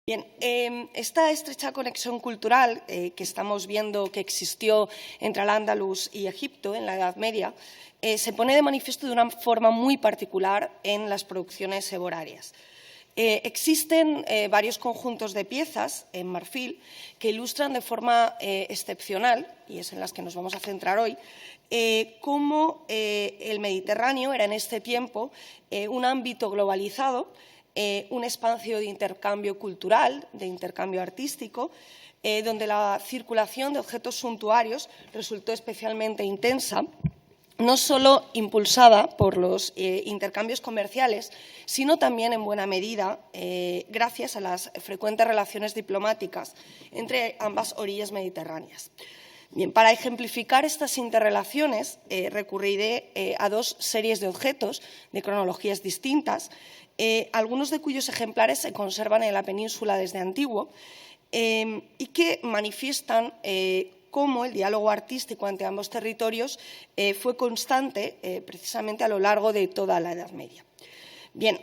Bien, esta estrecha conexión cultural que estamos viendo que existió entre Al-Ándalus y Egipto en la Edad Media se pone de manifiesto de una forma muy particular en las producciones eborarias. Existen varios conjuntos de piezas en marfil que ilustran de forma excepcional, y es en las que nos vamos a centrar hoy, cómo el Mediterráneo era en este tiempo un ámbito globalizado, un espacio de intercambio cultural, de intercambio artístico, donde la circulación de objetos suntuarios resultó especialmente intensa, no solo impulsada por los intercambios comerciales, sino también en buena medida gracias a las frecuentes relaciones diplomáticas entre ambas orillas mediterráneas. Bien, para ejemplificar estas interrelaciones recurriré a dos series de objetos de cronologías distintas, algunos de cuyos ejemplares se conservan en la península desde antiguo y que manifiestan cómo el diálogo artístico entre ambos territorios fue constante precisamente a lo largo de toda la Edad Media. Bien,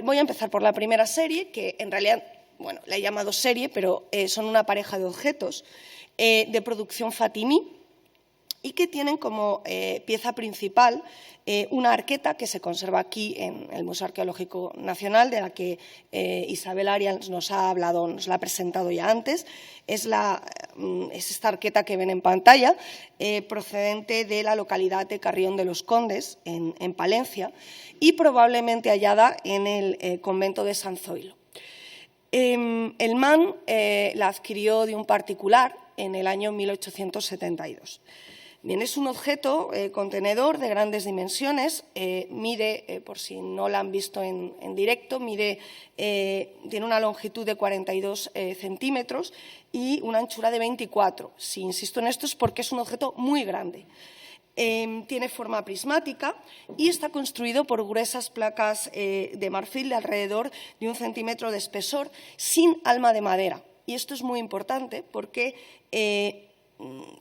voy a empezar por la primera serie, que en realidad, bueno, la he llamado serie, pero son una pareja de objetos de producción fatimí y que tienen como pieza principal una arqueta que se conserva aquí en el Museo Arqueológico Nacional, de la que Isabel Arias nos ha hablado, nos la ha presentado ya antes. Es esta arqueta que ven en pantalla, procedente de la localidad de Carrión de los Condes, en Palencia, y probablemente hallada en el convento de San Zoilo. El MAN la adquirió de un particular en el año 1872. Bien, es un objeto contenedor de grandes dimensiones, mide, por si no la han visto en directo, tiene una longitud de 42 centímetros y una anchura de 24. Si insisto en esto es porque es un objeto muy grande. Tiene forma prismática y está construido por gruesas placas de marfil de alrededor de 1 centímetro de espesor, sin alma de madera. Y esto es muy importante porque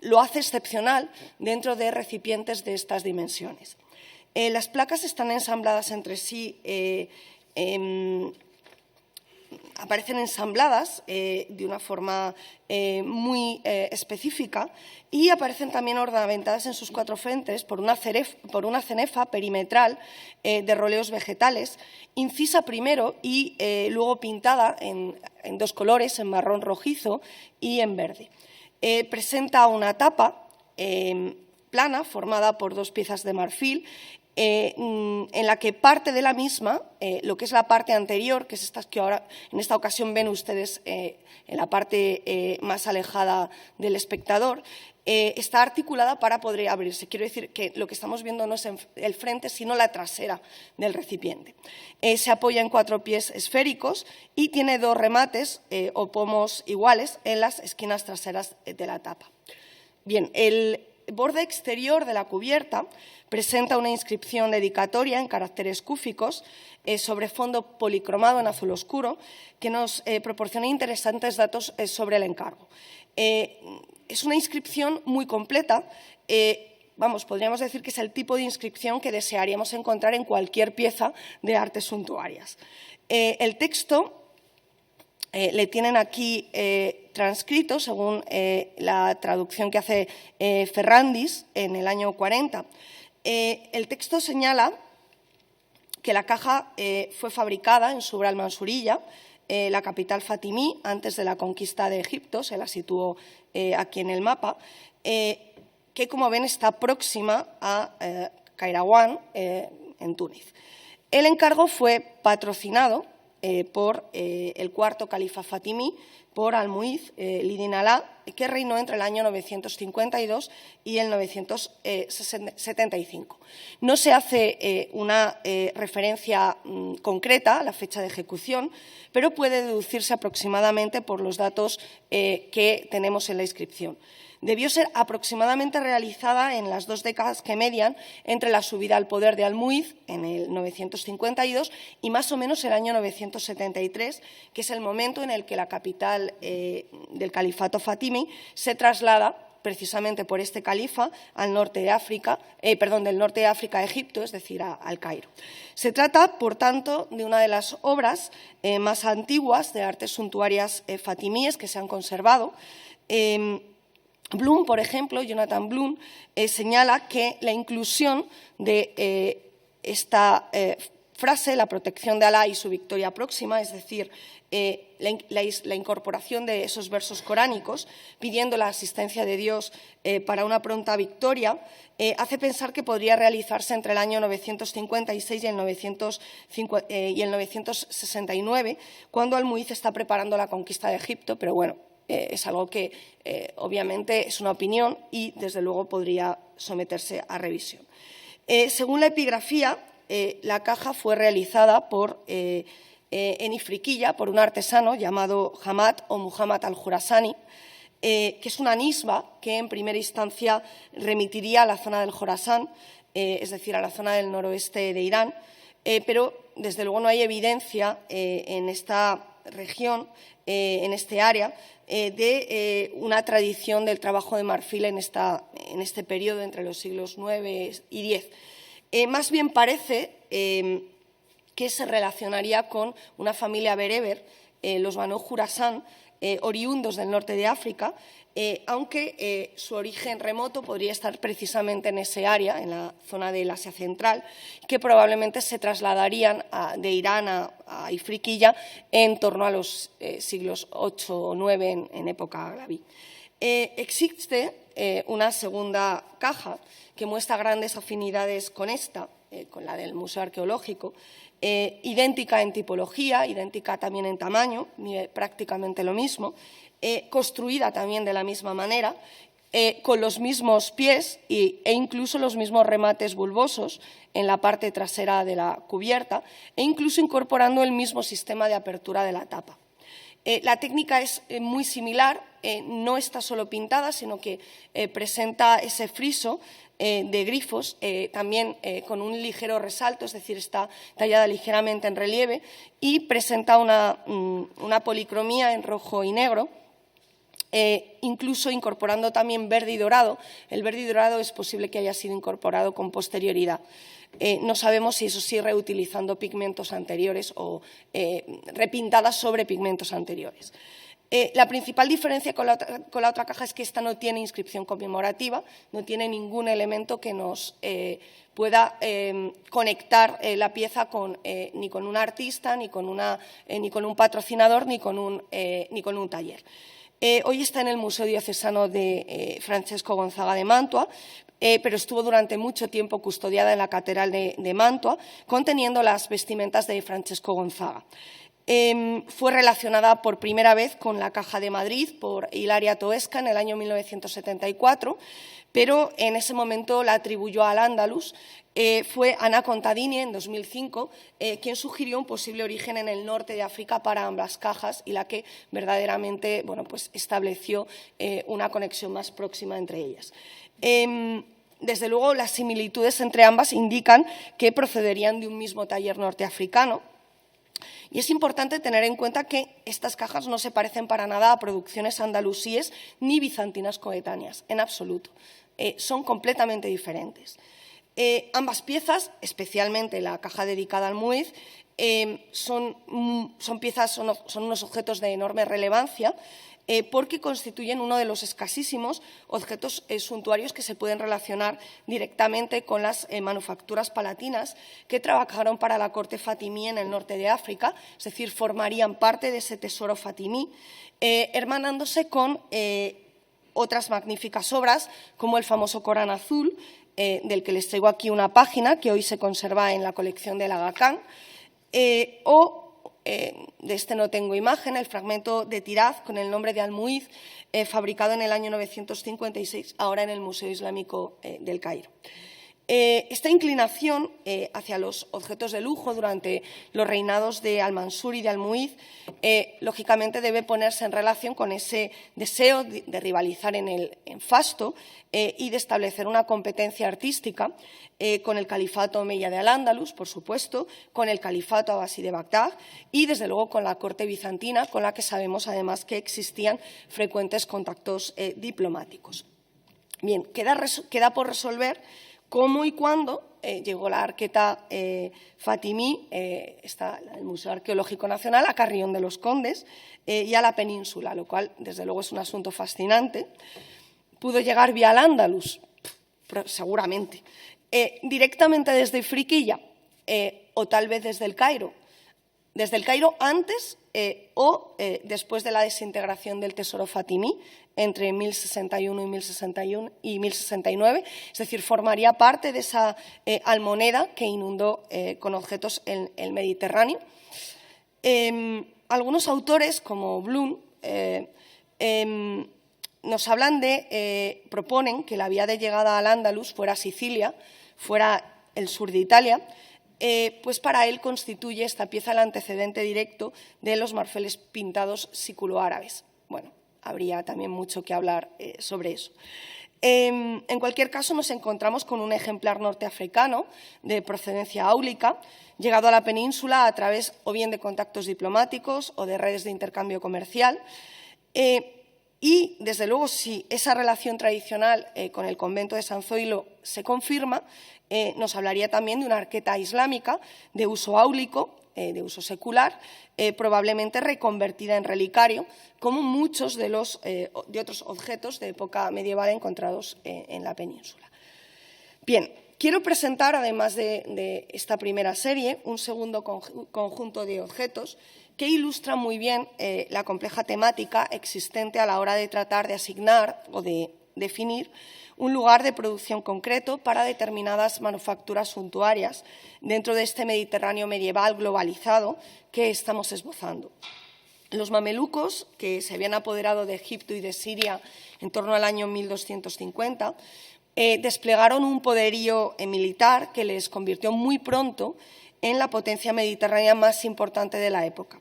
lo hace excepcional dentro de recipientes de estas dimensiones. Las placas están ensambladas entre sí, aparecen ensambladas de una forma muy específica y aparecen también ornamentadas en sus cuatro frentes por una cenefa perimetral de roleos vegetales, incisa primero y luego pintada en dos colores, en marrón rojizo y en verde. Presenta una tapa plana formada por dos piezas de marfil en la que parte de la misma, lo que es la parte anterior, que es esta que ahora en esta ocasión ven ustedes en la parte más alejada del espectador, está articulada para poder abrirse. Quiero decir que lo que estamos viendo no es el frente, sino la trasera del recipiente. Se apoya en 4 pies esféricos y tiene 2 remates o pomos iguales en las esquinas traseras de la tapa. Bien, el borde exterior de la cubierta presenta una inscripción dedicatoria en caracteres cúficos sobre fondo policromado en azul oscuro que nos proporciona interesantes datos sobre el encargo. Es una inscripción muy completa, podríamos decir que es el tipo de inscripción que desearíamos encontrar en cualquier pieza de artes suntuarias. El texto le tienen aquí transcrito según la traducción que hace Ferrandis en el año 40. El texto señala que la caja fue fabricada en Subra al-Mansuriyya, la capital fatimí, antes de la conquista de Egipto, se la situó aquí en el mapa, que, como ven, está próxima a Kairawán, en Túnez. El encargo fue patrocinado por el cuarto califa fatimí, por Al-Mu'izz Lidin Alá, que reinó entre el año 952 y el 975. No se hace una referencia concreta a la fecha de ejecución, pero puede deducirse aproximadamente por los datos que tenemos en la inscripción. Debió ser aproximadamente realizada en las 2 décadas que median entre la subida al poder de Al-Mu'izz en el 952 y más o menos el año 973, que es el momento en el que la capital del califato fatimí se traslada precisamente por este califa al norte de África, del norte de África a Egipto, es decir, al Cairo. Se trata, por tanto, de una de las obras más antiguas de artes suntuarias fatimíes que se han conservado. Bloom, por ejemplo, Jonathan Bloom, señala que la inclusión de esta frase, la protección de Alá y su victoria próxima, es decir, la incorporación de esos versos coránicos pidiendo la asistencia de Dios para una pronta victoria, hace pensar que podría realizarse entre el año 956 y el 969, cuando Al-Muiz está preparando la conquista de Egipto, pero bueno, es algo que obviamente es una opinión y desde luego podría someterse a revisión. Según la epigrafía, la caja fue realizada en Ifriquilla por un artesano llamado Hamad o Muhammad al-Jurasani, que es una nisba que en primera instancia remitiría a la zona del Jorasán, es decir, a la zona del noroeste de Irán, pero desde luego no hay evidencia en esta región, en este área, de una tradición del trabajo de marfil en este periodo entre los siglos IX y X. Más bien parece que se relacionaría con una familia bereber, los Banu Jurasán, oriundos del norte de África, aunque su origen remoto podría estar precisamente en ese área, en la zona del Asia Central, que probablemente se trasladarían de Irán a Ifriquilla en torno a los siglos VIII o IX en época aglaví. Existe una segunda caja que muestra grandes afinidades con esta, con la del Museo Arqueológico, idéntica en tipología, idéntica también en tamaño, prácticamente lo mismo, construida también de la misma manera, con los mismos pies e incluso los mismos remates bulbosos en la parte trasera de la cubierta e incluso incorporando el mismo sistema de apertura de la tapa. La técnica es muy similar, no está solo pintada, sino que presenta ese friso de grifos, también con un ligero resalto, es decir, está tallada ligeramente en relieve y presenta una policromía en rojo y negro, incluso incorporando también verde y dorado. El verde y dorado es posible que haya sido incorporado con posterioridad. No sabemos si eso sí reutilizando pigmentos anteriores o repintadas sobre pigmentos anteriores. La principal diferencia con la otra caja es que esta no tiene inscripción conmemorativa, no tiene ningún elemento que nos pueda conectar la pieza ni con un artista, ni con un patrocinador, ni con un taller. Hoy está en el Museo Diocesano de Francesco Gonzaga de Mantua, pero estuvo durante mucho tiempo custodiada en la Catedral de Mantua, conteniendo las vestimentas de Francesco Gonzaga. Fue relacionada por primera vez con la Caja de Madrid por Hilaria Toesca en el año 1974, pero en ese momento la atribuyó al Andalus. Fue Ana Contadini, en 2005, quien sugirió un posible origen en el norte de África para ambas cajas y la que verdaderamente estableció una conexión más próxima entre ellas. Desde luego, las similitudes entre ambas indican que procederían de un mismo taller norteafricano. Y es importante tener en cuenta que estas cajas no se parecen para nada a producciones andalusíes ni bizantinas coetáneas, en absoluto. Son completamente diferentes. Ambas piezas, especialmente la caja dedicada al Muiz, son unos objetos de enorme relevancia porque constituyen uno de los escasísimos objetos suntuarios que se pueden relacionar directamente con las manufacturas palatinas que trabajaron para la corte fatimí en el norte de África, es decir, formarían parte de ese tesoro fatimí, hermanándose con otras magníficas obras como el famoso Corán azul, del que les traigo aquí una página que hoy se conserva en la colección del Aga Khan, de este no tengo imagen, el fragmento de Tiraz con el nombre de Al-Muiz, fabricado en el año 956, ahora en el Museo Islámico del Cairo. Esta inclinación hacia los objetos de lujo durante los reinados de Al-Mansur y de Al-Muiz, lógicamente debe ponerse en relación con ese deseo de rivalizar en fasto y de establecer una competencia artística con el califato omeya de Al-Ándalus, por supuesto, con el califato abasí de Bagdad y, desde luego, con la corte bizantina, con la que sabemos además que existían frecuentes contactos diplomáticos. Bien, queda por resolver cómo y cuándo llegó la arqueta fatimí, está el Museo Arqueológico Nacional, a Carrión de los Condes y a la península, lo cual, desde luego, es un asunto fascinante. ¿Pudo llegar vía Al-Ándalus? Seguramente. ¿Directamente desde Ifriqiya o tal vez desde el Cairo? Desde el Cairo antes o después de la desintegración del tesoro fatimí entre 1061 y 1069, es decir, formaría parte de esa almoneda que inundó con objetos el Mediterráneo. Algunos autores, como Blum, nos hablan proponen que la vía de llegada al Al-Ándalus fuera Sicilia, fuera el sur de Italia, pues para él constituye esta pieza el antecedente directo de los marfiles pintados siculo-árabes. Bueno, habría también mucho que hablar sobre eso. En cualquier caso, nos encontramos con un ejemplar norteafricano de procedencia áulica, llegado a la península a través o bien de contactos diplomáticos o de redes de intercambio comercial. Y, desde luego, si esa relación tradicional con el convento de San Zoilo se confirma, nos hablaría también de una arqueta islámica de uso áulico, de uso secular, probablemente reconvertida en relicario, como muchos de otros objetos de época medieval encontrados en la península. Bien, quiero presentar, además de esta primera serie, un segundo conjunto de objetos que ilustra muy bien la compleja temática existente a la hora de tratar de asignar o de definir un lugar de producción concreto para determinadas manufacturas suntuarias dentro de este Mediterráneo medieval globalizado que estamos esbozando. Los mamelucos, que se habían apoderado de Egipto y de Siria en torno al año 1250, desplegaron un poderío militar que les convirtió muy pronto en la potencia mediterránea más importante de la época.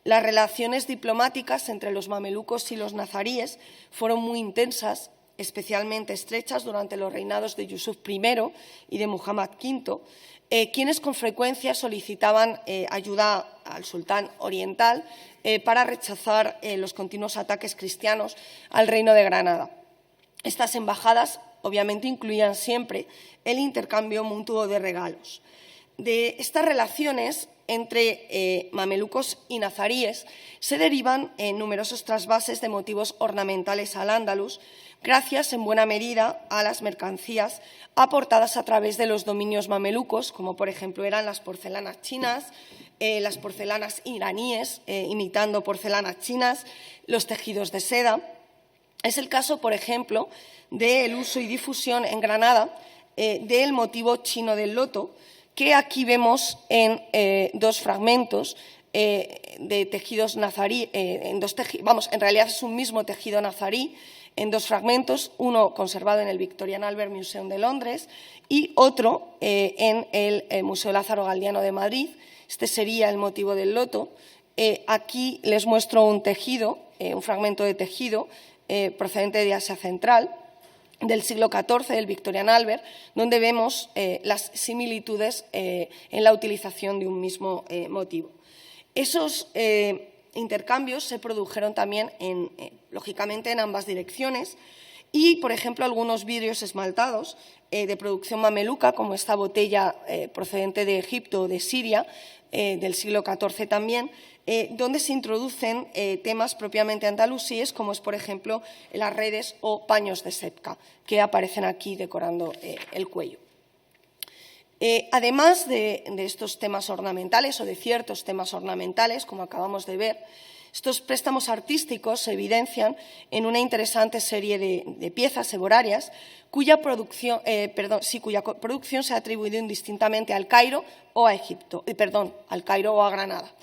Las relaciones diplomáticas entre los mamelucos y los nazaríes fueron muy intensas, especialmente estrechas durante los reinados de Yusuf I y de Muhammad V, quienes con frecuencia solicitaban ayuda al sultán oriental para rechazar los continuos ataques cristianos al reino de Granada. Estas embajadas, obviamente, incluían siempre el intercambio mutuo de regalos. De estas relaciones entre mamelucos y nazaríes se derivan numerosos trasvases de motivos ornamentales al Al-Ándalus, gracias en buena medida a las mercancías aportadas a través de los dominios mamelucos, como por ejemplo eran las porcelanas chinas, las porcelanas iraníes, imitando porcelanas chinas, los tejidos de seda. Es el caso, por ejemplo, del uso y difusión en Granada del motivo chino del loto, que aquí vemos en dos fragmentos de tejidos nazarí, en realidad es un mismo tejido nazarí, en dos fragmentos, uno conservado en el Victorian Albert Museum de Londres y otro en el Museo Lázaro Galdiano de Madrid. Este sería el motivo del loto. Aquí les muestro un tejido, un fragmento de tejido procedente de Asia Central, del siglo XIV, del Victorian Albert, donde vemos las similitudes en la utilización de un mismo motivo. Esos intercambios se produjeron también, lógicamente, en ambas direcciones y, por ejemplo, algunos vidrios esmaltados de producción mameluca, como esta botella procedente de Egipto o de Siria, del siglo XIV también, donde se introducen temas propiamente andalusíes, como es, por ejemplo, las redes o paños de sepka, que aparecen aquí decorando el cuello. Además de estos temas ornamentales o de ciertos temas ornamentales, como acabamos de ver, estos préstamos artísticos se evidencian en una interesante serie de piezas eborarias cuya producción se ha atribuido indistintamente al Cairo o a al Cairo o a Granada.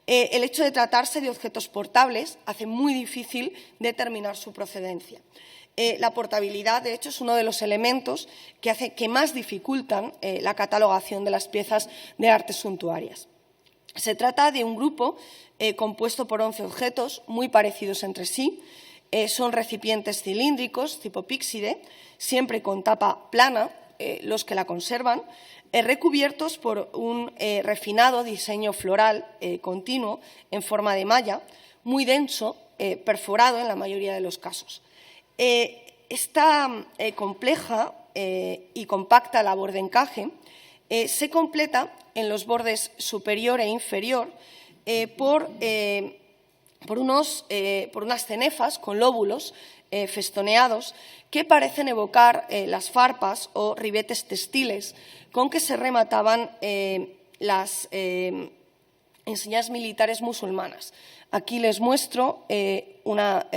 El hecho de tratarse de objetos portables hace muy difícil determinar su procedencia. La portabilidad, de hecho, es uno de los elementos que más dificultan la catalogación de las piezas de arte suntuarias. Se trata de un grupo compuesto por 11 objetos muy parecidos entre sí. Son recipientes cilíndricos tipo píxide, siempre con tapa plana, los que la conservan, recubiertos por un refinado diseño floral continuo en forma de malla, muy denso, perforado en la mayoría de los casos. Esta compleja y compacta labor de encaje se completa en los bordes superior e inferior por unas cenefas con lóbulos festoneados que parecen evocar las farpas o ribetes textiles con que se remataban las enseñas militares musulmanas. Aquí les muestro una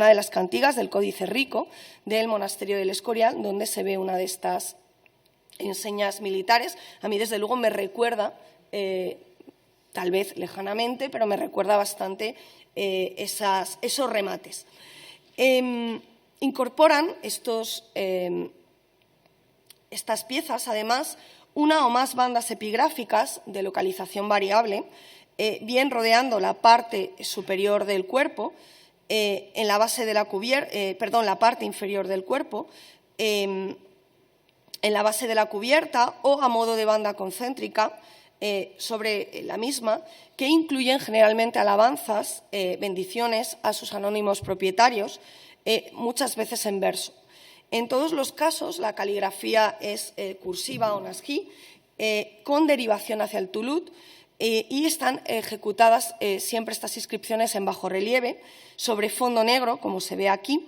de las cantigas del Códice Rico del Monasterio del Escorial, donde se ve una de estas enseñas militares. A mí, desde luego, me recuerda, tal vez lejanamente, pero me recuerda bastante esos remates. Incorporan estas piezas, además, una o más bandas epigráficas de localización variable, bien rodeando la parte superior del cuerpo, en la base de la la parte inferior del cuerpo, en la base de la cubierta o a modo de banda concéntrica sobre la misma, que incluyen generalmente alabanzas, bendiciones a sus anónimos propietarios, muchas veces en verso. En todos los casos, la caligrafía es cursiva o nasquí, con derivación hacia el tulut, y están ejecutadas siempre estas inscripciones en bajorrelieve, sobre fondo negro, como se ve aquí,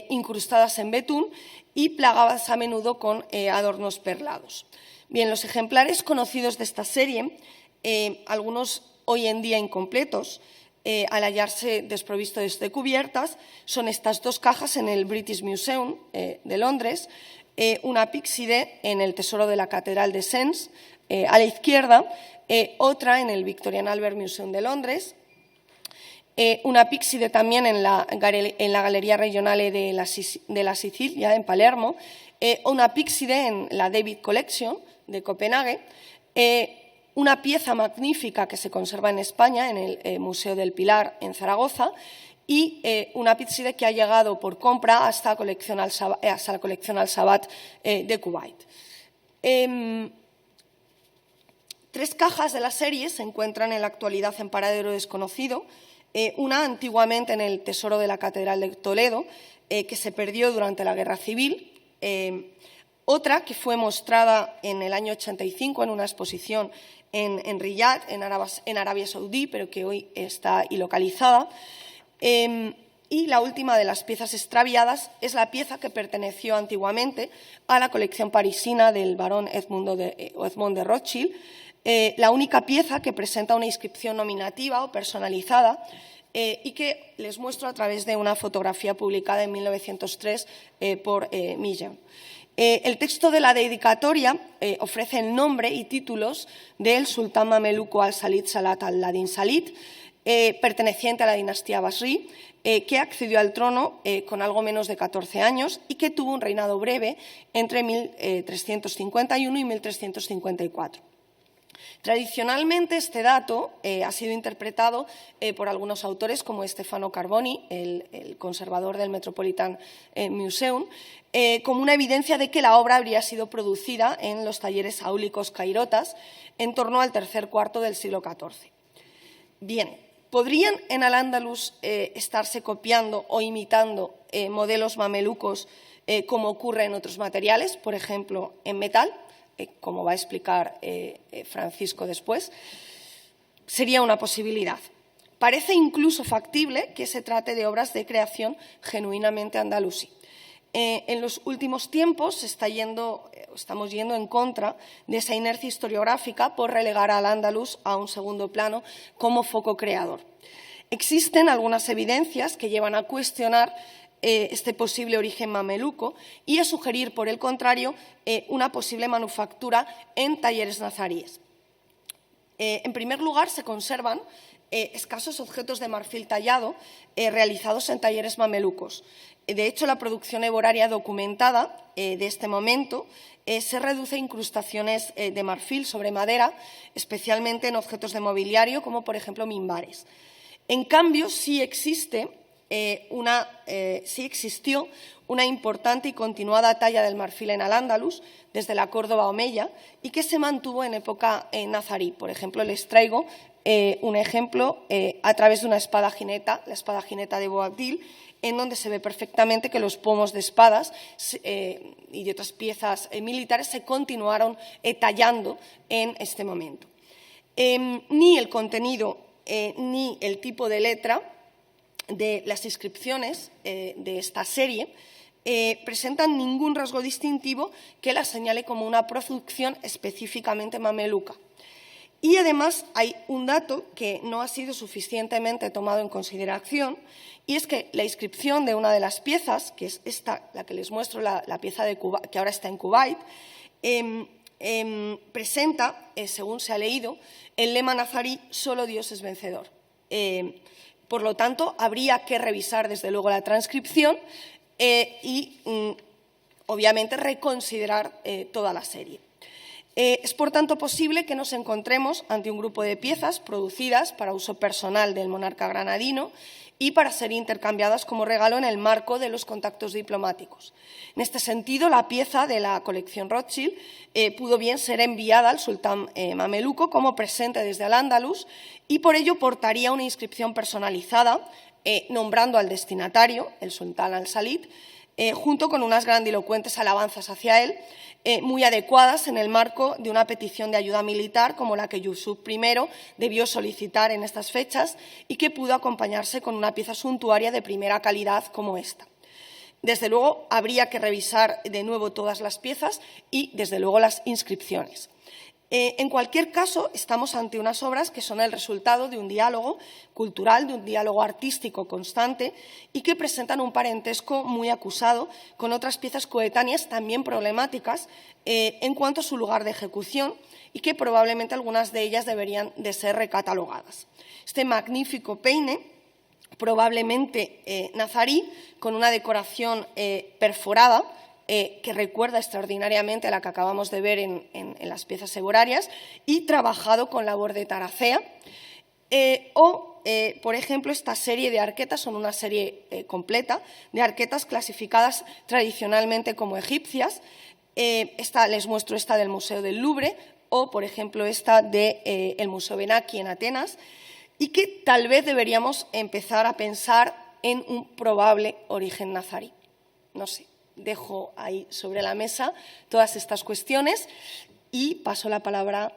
incrustadas en betún y plagadas a menudo con adornos perlados. Bien, los ejemplares conocidos de esta serie, algunos hoy en día incompletos, al hallarse desprovistos de cubiertas, son estas dos cajas en el British Museum de Londres, una píxide en el Tesoro de la Catedral de Sens, a la izquierda, otra en el Victorian Albert Museum de Londres, una píxide también en la Galería Regionale de la Sicilia, en Palermo, una píxide en la David Collection de Copenhague, una pieza magnífica que se conserva en España, en el Museo del Pilar, en Zaragoza, y una píxide que ha llegado por compra hasta la colección Al-Sabat de Kuwait. 3 cajas de la serie se encuentran en la actualidad en paradero desconocido, una antiguamente en el Tesoro de la Catedral de Toledo, que se perdió durante la Guerra Civil, otra que fue mostrada en el año 85 en una exposición en Riyadh, en Arabia Saudí, pero que hoy está ilocalizada. Y la última de las piezas extraviadas es la pieza que perteneció antiguamente a la colección parisina del barón Edmond de Rothschild, la única pieza que presenta una inscripción nominativa o personalizada y que les muestro a través de una fotografía publicada en 1903 por Millen. El texto de la dedicatoria ofrece el nombre y títulos del sultán mameluco al-Salid Salat al-Ladin Salid, perteneciente a la dinastía Basrí, que accedió al trono con algo menos de 14 años y que tuvo un reinado breve entre 1351 y 1354. Tradicionalmente, este dato ha sido interpretado por algunos autores, como Stefano Carboni, el conservador del Metropolitan Museum, como una evidencia de que la obra habría sido producida en los talleres áulicos cairotas en torno al tercer cuarto del siglo XIV. Bien, ¿podrían en Al-Ándalus estarse copiando o imitando modelos mamelucos como ocurre en otros materiales, por ejemplo, en metal? Como va a explicar Francisco después, sería una posibilidad. Parece incluso factible que se trate de obras de creación genuinamente andalusí. En los últimos tiempos estamos yendo en contra de esa inercia historiográfica por relegar al Al-Ándalus a un segundo plano como foco creador. Existen algunas evidencias que llevan a cuestionar este posible origen mameluco y a sugerir, por el contrario, una posible manufactura en talleres nazaríes. En primer lugar, se conservan escasos objetos de marfil tallado realizados en talleres mamelucos. De hecho, la producción eboraria documentada de este momento se reduce a incrustaciones de marfil sobre madera, especialmente en objetos de mobiliario, como por ejemplo mimbares. En cambio, sí existió una importante y continuada talla del marfil en Al-Ándalus, desde la Córdoba omeya, y que se mantuvo en época nazarí. Por ejemplo, les traigo un ejemplo a través de una espada jineta, la espada jineta de Boabdil, en donde se ve perfectamente que los pomos de espadas y de otras piezas militares se continuaron tallando en este momento. Ni el contenido ni el tipo de letra de las inscripciones de esta serie presentan ningún rasgo distintivo que las señale como una producción específicamente mameluca. Y además hay un dato que no ha sido suficientemente tomado en consideración, y es que la inscripción de una de las piezas, que es esta, la que les muestro, la pieza de que ahora está en Kuwait, presenta, según se ha leído, el lema nazarí «Solo Dios es vencedor». Por lo tanto, habría que revisar desde luego la transcripción y, obviamente, reconsiderar toda la serie. Es, por tanto, posible que nos encontremos ante un grupo de piezas producidas para uso personal del monarca granadino y para ser intercambiadas como regalo en el marco de los contactos diplomáticos. En este sentido, la pieza de la colección Rothschild pudo bien ser enviada al sultán mameluco como presente desde Al-Ándalus y por ello portaría una inscripción personalizada nombrando al destinatario, el sultán al-Salid, junto con unas grandilocuentes alabanzas hacia él, muy adecuadas en el marco de una petición de ayuda militar como la que Yusuf I debió solicitar en estas fechas y que pudo acompañarse con una pieza suntuaria de primera calidad como esta. Desde luego, habría que revisar de nuevo todas las piezas y, desde luego, las inscripciones. En cualquier caso, estamos ante unas obras que son el resultado de un diálogo cultural, de un diálogo artístico constante y que presentan un parentesco muy acusado con otras piezas coetáneas también problemáticas en cuanto a su lugar de ejecución y que probablemente algunas de ellas deberían de ser recatalogadas. Este magnífico peine, probablemente nazarí, con una decoración perforada, que recuerda extraordinariamente a la que acabamos de ver en las piezas seborarias y trabajado con labor de taracea. Por ejemplo, esta serie de arquetas son una serie completa de arquetas clasificadas tradicionalmente como egipcias. Les muestro esta del Museo del Louvre o, por ejemplo, esta del Museo Benaki en Atenas y que tal vez deberíamos empezar a pensar en un probable origen nazarí. No sé. Dejo ahí sobre la mesa todas estas cuestiones y paso la palabra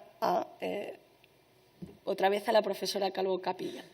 otra vez a la profesora Calvo Capilla.